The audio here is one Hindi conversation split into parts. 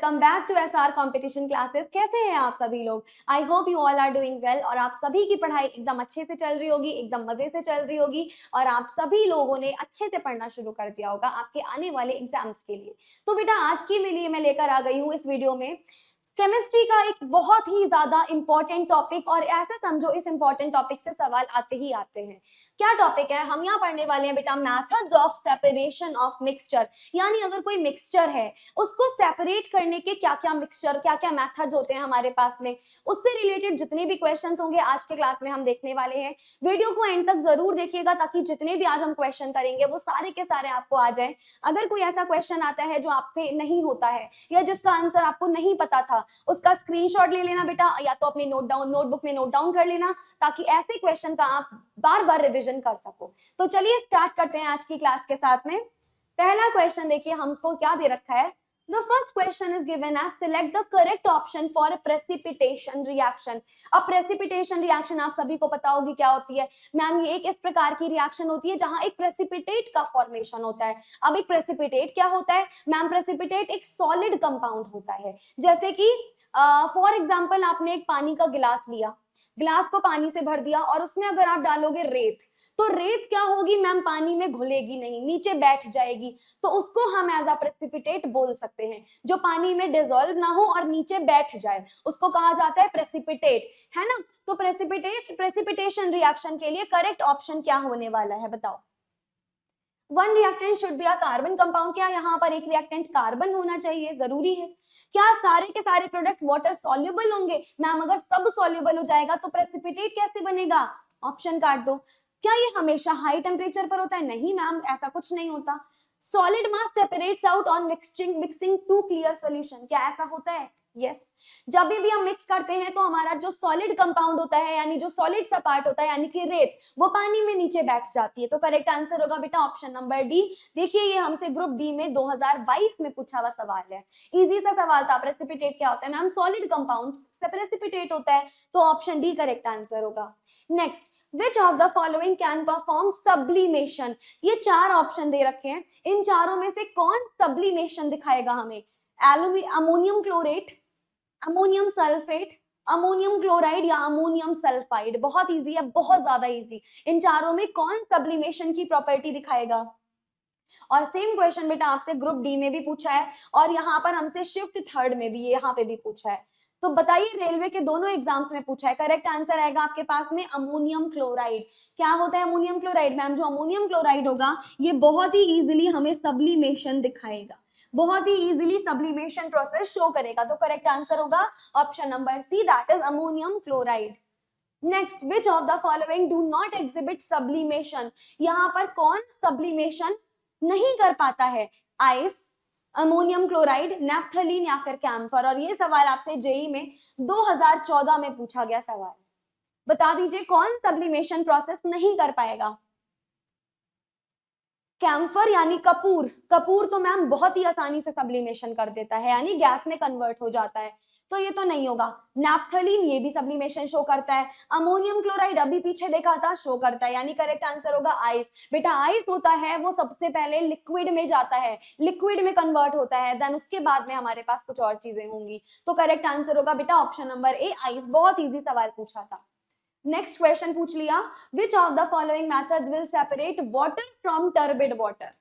Welcome back to SR competition classes. कैसे हैं आप सभी लोग? I hope you all are doing well और आप सभी की पढ़ाई एकदम अच्छे से चल रही होगी, एकदम मजे से चल रही होगी और आप सभी लोगों ने अच्छे से पढ़ना शुरू कर दिया होगा आपके आने वाले एग्जाम्स के लिए। तो बेटा आज के लिए मैं लेकर आ गई हूँ इस वीडियो में केमिस्ट्री का एक बहुत ही ज्यादा इंपॉर्टेंट टॉपिक, और ऐसे समझो इस इंपॉर्टेंट टॉपिक से सवाल आते ही आते हैं। क्या टॉपिक है? हम यहाँ पढ़ने वाले हैं बेटा methods of separation of mixture. यानी अगर कोई मिक्सचर है उसको सेपरेट करने के क्या क्या मिक्सचर, क्या क्या मेथड्स होते हैं हमारे पास में, उससे रिलेटेड जितने भी क्वेश्चंस होंगे आज के क्लास में हम देखने वाले हैं। वीडियो को एंड तक जरूर देखिएगा ताकि जितने भी आज हम क्वेश्चन करेंगे वो सारे के सारे आपको आ जाए। अगर कोई ऐसा क्वेश्चन आता है जो आपसे नहीं होता है या जिसका आंसर आपको नहीं पता था, उसका स्क्रीनशॉट ले लेना बेटा, या तो अपनी नोटबुक में नोट डाउन कर लेना ताकि ऐसे क्वेश्चन का आप बार बार रिवीजन कर सको। तो चलिए स्टार्ट करते हैं आज की क्लास के साथ में। पहला क्वेश्चन देखिए हमको क्या दे रखा है। The first question is given as select the correct option for a precipitation reaction। अब precipitation reaction आप सभी को पता होगी क्या होती है। मैम ये एक इस प्रकार की रिएक्शन होती है जहां एक प्रेसिपिटेट का फॉर्मेशन होता है। अब एक प्रेसिपिटेट क्या होता है मैम? प्रेसिपिटेट एक सॉलिड कंपाउंड होता है। जैसे कि फॉर एग्जाम्पल आपने एक पानी का गिलास लिया, गिलास को पानी से भर दिया और उसमें अगर आप डालोगे रेत, तो रेत क्या होगी मैम? पानी में घुलेगी नहीं, नीचे बैठ जाएगी। तो उसको हम एज अ प्रेसिपिटेट बोल सकते हैं। जो पानी में डिसॉल्व ना हो और नीचे बैठ जाए उसको कहा जाता है प्रेसिपिटेट, है ना। तो प्रेसिपिटेशन रिएक्शन के लिए करेक्ट ऑप्शन क्या होने वाला है बताओ? One reactant should be a carbon compound. क्या यहाँ पर एक रिएक्टेंट कार्बन होना चाहिए? जरूरी है। क्या सारे के सारे प्रोडक्ट्स वाटर सॉल्युबल होंगे? मैम अगर सब सॉल्युबल हो जाएगा तो प्रेसिपिटेट कैसे बनेगा? ऑप्शन काट दो। क्या ये हमेशा हाई टेम्परेचर पर होता है? नहीं मैम, ऐसा कुछ नहीं होता। Solid mass separates out on mixing two clear solution. क्या ऐसा होता है? यस। जब भी हम मिक्स करते हैं तो हमारा जो सॉलिड कंपाउंड होता है यानी जो सॉलिड सा पार्ट होता है यानी कि रेत, वो पानी में नीचे बैठ जाती है। तो करेक्ट आंसर होगा बेटा ऑप्शन नंबर डी। देखिए ये हमसे ग्रुप डी में 2022 में पूछा हुआ सवाल है। इजी सा सवाल था। प्रेसिपिटेट क्या होता है मैम? सॉलिड कंपाउंड से प्रेसिपिटेट होता है। तो ऑप्शन डी करेक्ट आंसर होगा। Next, which of the following can perform sublimation. ये चार ऑप्शन दे रखे हैं, इन चारों में से कौन सब्लिमेशन दिखाएगा हमें? Ammonium chlorate, ammonium sulphate, ammonium chloride या अमोनियम सल्फाइड। बहुत इजी है, बहुत ज्यादा इजी। इन चारों में कौन सब्लिमेशन की प्रॉपर्टी दिखाएगा? और सेम क्वेश्चन बेटा आपसे ग्रुप डी में भी पूछा है और यहाँ पर हमसे शिफ्ट थर्ड में भी यहाँ पे भी पूछा है। तो बताइए रेलवे के दोनों एग्जाम्स में पूछा है। करेक्ट आंसर आएगा आपके पास में अमोनियम क्लोराइड। क्या होता है अमोनियम क्लोराइड मैम? जो अमोनियम क्लोराइड होगा ये बहुत ही इजीली हमें सब्लिमेशन दिखाएगा, बहुत ही इजीली सब्लिमेशन प्रोसेस शो करेगा। तो करेक्ट आंसर होगा option number C, that is ammonium chloride. Next, which of the following do not exhibit sublimation. यहाँ पर कौन सब्लिमेशन नहीं कर पाता है? आइस, अमोनियम क्लोराइड, नेफ्थलीन या फिर कैम्फर। और ये सवाल आपसे जेई में 2014 में पूछा गया सवाल। बता दीजिए कौन सब्लिमेशन प्रोसेस नहीं कर पाएगा? कैम्फर यानी कपूर। कपूर तो मैम बहुत ही आसानी से सब्लिमेशन कर देता है यानी गैस में कन्वर्ट हो जाता है, तो ये तो नहीं होगा। नैप्थलीन ये भी सब्लिमेशन शो करता है। अमोनियम क्लोराइड अभी पीछे देखा था, शो करता है। यानी करेक्ट आंसर होगा आइस। बेटा आइस होता है वो सबसे पहले लिक्विड में जाता है, लिक्विड में कन्वर्ट होता है, देन उसके बाद में हमारे पास कुछ और चीजें होंगी। तो करेक्ट आंसर होगा बेटा ऑप्शन नंबर ए, आइस। बहुत ईजी सवाल पूछा था। नेक्स्ट क्वेश्चन पूछ लिया, विच of the following methods will separate water from turbid water.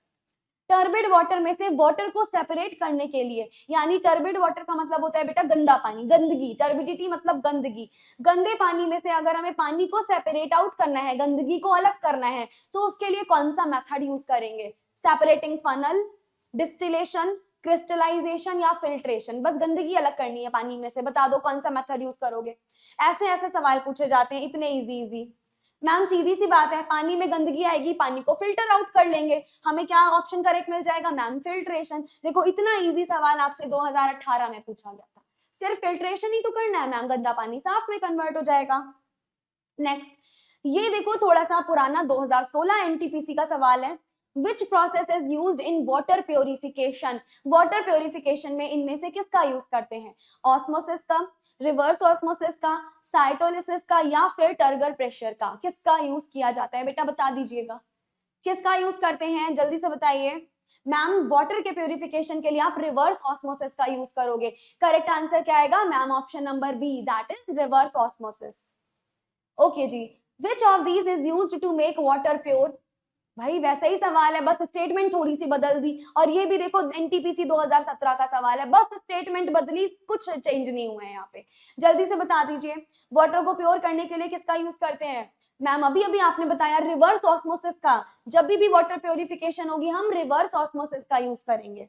Turbid water में से वाटर को सेपरेट करने के लिए, यानी टर्बिड वाटर का मतलब होता है बेटा गंदा पानी, गंदगी। टर्बिडिटी मतलब गंदगी। गंदे पानी में से अगर हमें पानी को सेपरेट आउट करना है, गंदगी को अलग करना है, तो उसके लिए कौन सा मेथड यूज करेंगे? सेपरेटिंग फनल, डिस्टिलेशन, क्रिस्टलाइजेशन या फिल्ट्रेशन। बस गंदगी अलग करनी है पानी में से, बता दो कौन सा मेथड यूज करोगे। ऐसे ऐसे सवाल पूछे जाते हैं, इतने इजी इजी। मैम सीधी सी बात है, पानी में गंदगी आएगी, पानी को फिल्टर आउट कर लेंगे, हमें क्या ऑप्शन करेक्ट मिल जाएगा मैम? फिल्ट्रेशन। देखो इतना इजी सवाल आपसे 2018 में पूछा गया था। सिर्फ फिल्ट्रेशन ही तो करना है मैम, गंदा पानी साफ में कन्वर्ट हो जाएगा। नेक्स्ट, ये देखो थोड़ा सा पुराना 2016 एनटीपीसी का सवाल है। Which process is used in water purification? Water purification में इनमें से किसका यूज करते हैं? ऑस्मोसिस का, रिवर्स ऑस्मोसिस का, साइटोलिसिस का या फिर टर्गर प्रेशर का? किसका यूज किया जाता है बेटा? बता दीजिएगा किसका यूज करते हैं, जल्दी से बताइए। मैम वाटर के प्यूरिफिकेशन के लिए आप रिवर्स ऑस्मोसिस का यूज करोगे। करेक्ट आंसर क्या आएगा ma'am? Option number B, that is reverse osmosis. Okay जी, which of these is used to make water pure? भाई वैसा ही सवाल है, बस स्टेटमेंट थोड़ी सी बदल दी। और ये भी देखो एनटीपीसी 2017 का सवाल है, बस स्टेटमेंट बदली, कुछ चेंज नहीं हुआ है यहाँ पे। जल्दी से बता दीजिए, वाटर को प्योर करने के लिए किसका यूज करते हैं? मैम अभी अभी आपने बताया रिवर्स ऑस्मोसिस का। जब भी वाटर प्योरिफिकेशन होगी हम रिवर्स ऑस्मोसिस का यूज करेंगे।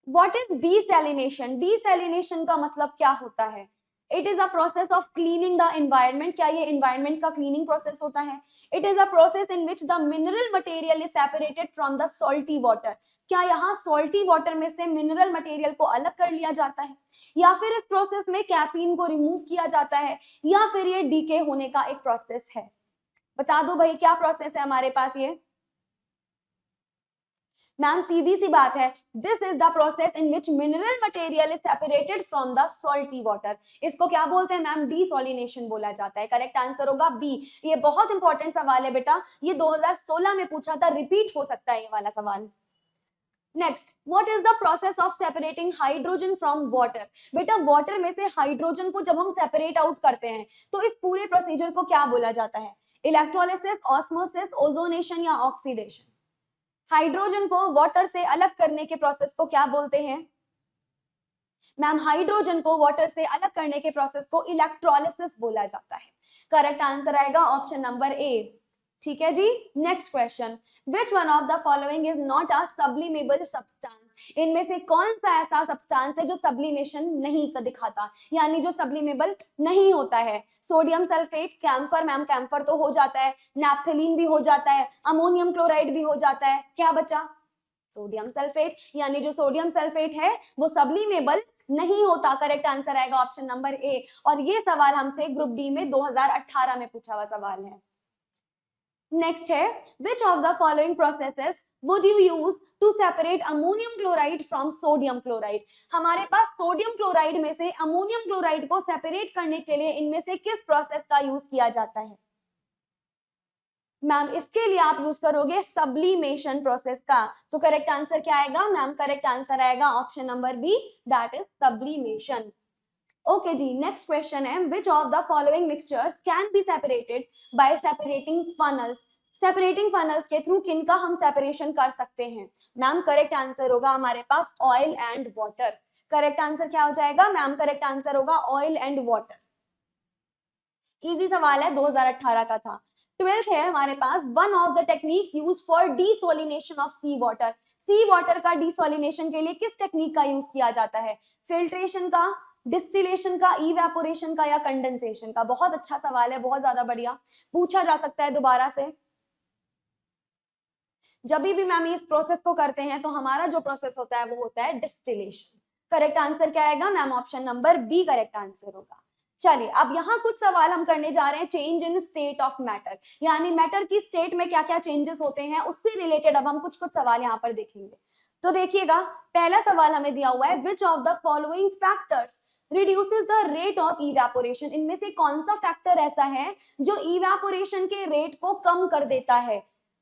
What is desalination? डीसैलिनेशन का मतलब क्या होता है? It is a process of cleaning the environment. क्या ये एनवायरनमेंट का क्लीनिंग प्रोसेस होता है? It is a process in which the mineral material is separated from the salty water. क्या यहाँ सॉल्टी वाटर में से मिनरल मटेरियल को अलग कर लिया जाता है, या फिर इस प्रोसेस में कैफीन को रिमूव किया जाता है, या फिर ये डीके होने का एक प्रोसेस है? बता दो भाई क्या प्रोसेस है हमारे पास ये? मैम सीधी सी बात है, this is the process in which mineral material is separated from the salty water. इसको क्या बोलते हैं मैम? डीसॉलिनेशन बोला जाता है। करेक्ट आंसर होगा बी। ये बहुत इंपॉर्टेंट सवाल है बेटा, ये 2016 में पूछा था, रिपीट हो सकता है ये वाला सवाल। Next, what is the process of separating hydrogen from water? बेटा वाटर में से हाइड्रोजन को जब हम सेपरेट आउट करते हैं तो इस पूरे प्रोसीजर को क्या बोला जाता है? इलेक्ट्रोलिसिस, ऑस्मोसिस, ओजोनेशन या ऑक्सीडेशन? हाइड्रोजन को वाटर से अलग करने के प्रोसेस को क्या बोलते हैं? मैम हाइड्रोजन को वाटर से अलग करने के प्रोसेस को इलेक्ट्रोलिसिस बोला जाता है। करेक्ट आंसर आएगा ऑप्शन नंबर ए। ठीक है जी, next question, which one of the following is not a sublimable substance? इनमें से कौन सा ऐसा सब्सटेंस है जो सब्लिमेशन नहीं दिखाता, यानी जो सब्लिमेबल नहीं होता है? Sodium sulphate, camphor, ma'am camphor तो हो जाता है, नैप्थलीन भी हो जाता है, अमोनियम क्लोराइड भी हो जाता है, क्या बचा? सोडियम सल्फेट, यानी जो सोडियम सल्फेट है वो सब्लिमेबल नहीं होता। करेक्ट आंसर आएगा ऑप्शन नंबर ए। और ये सवाल हमसे ग्रुप डी में 2018 में पूछा हुआ सवाल है। नेक्स्ट है, which of the following processes would you use to separate ammonium chloride from sodium chloride? हमारे पास सोडियम क्लोराइड में से अमोनियम क्लोराइड को सेपरेट करने के लिए इनमें से किस प्रोसेस का यूज किया जाता है? मैम इसके लिए आप यूज करोगे सब्लिमेशन प्रोसेस का। तो करेक्ट आंसर क्या आएगा मैम? करेक्ट आंसर आएगा option number B, that is sublimation. Okay जी, नेक्स्ट क्वेश्चन है, which of the following mixtures can be separated by separating funnels? Separating funnels के थ्रू किनका हम सेपरेशन कर सकते हैं? मैम करेक्ट आंसर होगा हमारे पास oil and water. Correct answer क्या हो जाएगा मैम? करेक्ट आंसर होगा ऑयल एंड वाटर। इजी सवाल है, 2018 का था। 12th है हमारे पास, one of the techniques used for desalination of sea water. Sea water का डीसोलिनेशन के लिए किस टेक्निक का यूज किया जाता है? फिल्ट्रेशन का, डिस्टिलेशन का, इवेपोरेशन का या कंडेंसेशन का? बहुत अच्छा सवाल है, बहुत ज्यादा बढ़िया, पूछा जा सकता है दोबारा से। जब भी मैम इस प्रोसेस को करते हैं तो हमारा जो प्रोसेस होता है वो होता है डिस्टिलेशन। करेक्ट आंसर क्या आएगा ma'am? Option number B correct answer होगा। चलिए अब यहाँ कुछ सवाल हम करने जा रहे हैं, change in state of matter, यानी मैटर की स्टेट में क्या क्या चेंजेस होते हैं उससे रिलेटेड अब हम कुछ कुछ सवाल यहाँ पर देखेंगे। तो देखिएगा, पहला सवाल हमें दिया हुआ है, which of the following factors reduces the rate of evaporation? इनमें से कौन सा फैक्टर ऐसा है जो इवेपोरेशन के रेट को कम कर देता है?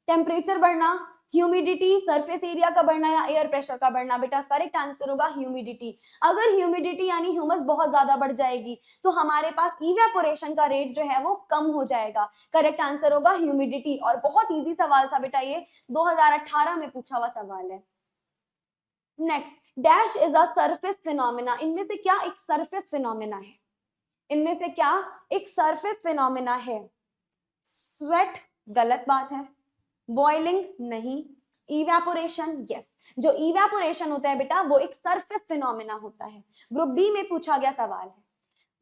टेम्परेचर बढ़ना, ह्यूमिडिटी, सरफेस एरिया का बढ़ना या एयर प्रेशर का बढ़ना? बेटा करेक्ट आंसर होगा ह्यूमिडिटी। अगर ह्यूमिडिटी यानी ह्यूमस बहुत ज्यादा बढ़ जाएगी तो हमारे पास इवेपोरेशन का रेट जो है वो कम हो जाएगा। करेक्ट आंसर होगा ह्यूमिडिटी। और बहुत इजी सवाल था बेटा, ये 2018 में पूछा हुआ सवाल है। Next, dash is a surface phenomena. इनमें से क्या एक सरफेस फिनोमेना है? इनमें से क्या एक सरफेस फिनोमेना है? स्वेट गलत बात है, बॉइलिंग नहीं, इवेपोरेशन यस। जो इवेपोरेशन होता है बेटा वो एक सरफेस फिनोमेना होता है। ग्रुप डी में पूछा गया सवाल है।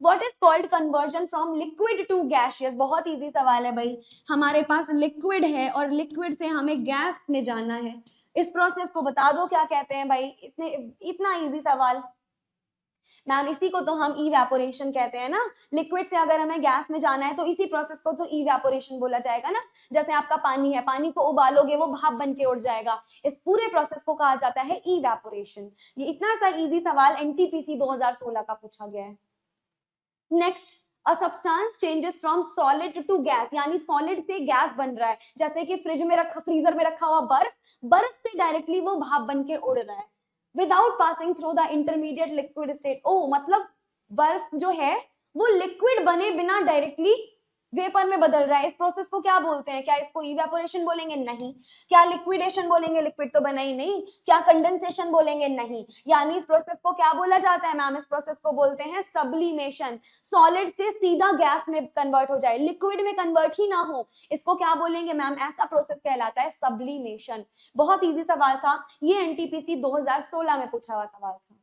What is called conversion from liquid to gaseous? बहुत इजी सवाल है भाई, हमारे पास लिक्विड है और लिक्विड से हमें गैस में जाना है, इस प्रोसेस को बता दो क्या कहते हैं भाई? इतना इजी सवाल मैम, इसी को तो हम इवेपोरेशन कहते हैं ना। लिक्विड से अगर हमें गैस में जाना है तो इसी प्रोसेस को तो इवेपोरेशन बोला जाएगा ना। जैसे आपका पानी है, पानी को उबालोगे वो भाप बन के उड़ जाएगा, इस पूरे प्रोसेस को कहा जाता है इवेपोरेशन। ये इतना सा इजी सवाल एनटीपीसी 2016 का पूछा गया है। Next, a substance changes from solid to gas, यानी सॉलिड से गैस बन रहा है, जैसे कि फ्रीजर में रखा हुआ बर्फ, बर्फ से डायरेक्टली वो भाप बन के उड़ रहा है without passing through the intermediate liquid state. ओ मतलब बर्फ जो है वो लिक्विड बने बिना डायरेक्टली वेपर में बदल रहा है। इस प्रोसेस को क्या बोलते हैं? क्या इसको इवेपोरेशन बोलेंगे? नहीं। क्या लिक्विडेशन बोलेंगे? लिक्विड तो बना ही नहीं। क्या कंडेंसेशन बोलेंगे? नहीं। यानी इस प्रोसेस को क्या बोला जाता है मैम? इस प्रोसेस को बोलते हैं सब्लिमेशन। सॉलिड से सीधा गैस में कन्वर्ट हो जाए, लिक्विड में कन्वर्ट ही ना हो, इसको क्या बोलेंगे मैम? ऐसा प्रोसेस कहलाता है सब्लिमेशन। बहुत इजी सवाल था ये, एनटीपीसी 2016 में पूछा हुआ सवाल था।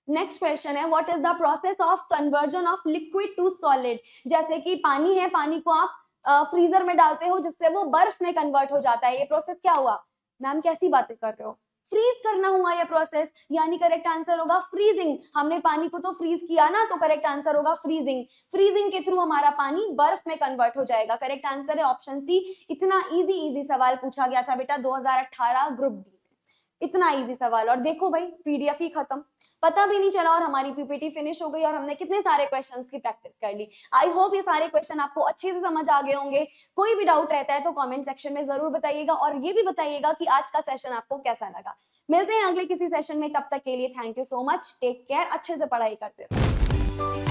नेक्स्ट क्वेश्चन है what is the process of conversion of liquid to solid. जैसे कि पानी है, पानी को आप फ्रीजर में डालते हो जिससे वो बर्फ में कन्वर्ट हो जाता है, ये प्रोसेस क्या हुआ? मैम कैसी बातें कर रहे हो? फ्रीज करना हुआ ये प्रोसेस, यानी करेक्ट आंसर होगा फ्रीजिंग। हमने पानी को तो फ्रीज किया ना, तो करेक्ट आंसर होगा फ्रीजिंग। फ्रीजिंग के थ्रू हमारा पानी बर्फ में कन्वर्ट हो जाएगा। करेक्ट आंसर है ऑप्शन सी। इतना इजी सवाल पूछा गया था बेटा 2018 ग्रुप डी में, इतना इजी सवाल। और देखो भाई पीडीएफ ही खत्म, पता भी नहीं चला और हमारी पीपीटी फिनिश हो गई और हमने कितने सारे क्वेश्चंस की प्रैक्टिस कर ली। आई होप ये सारे क्वेश्चन आपको अच्छे से समझ आ गए होंगे। कोई भी डाउट रहता है तो कमेंट सेक्शन में जरूर बताइएगा और ये भी बताइएगा कि आज का सेशन आपको कैसा लगा। मिलते हैं अगले किसी सेशन में, तब तक के लिए thank you so much, take care, अच्छे से पढ़ाई करते रहो।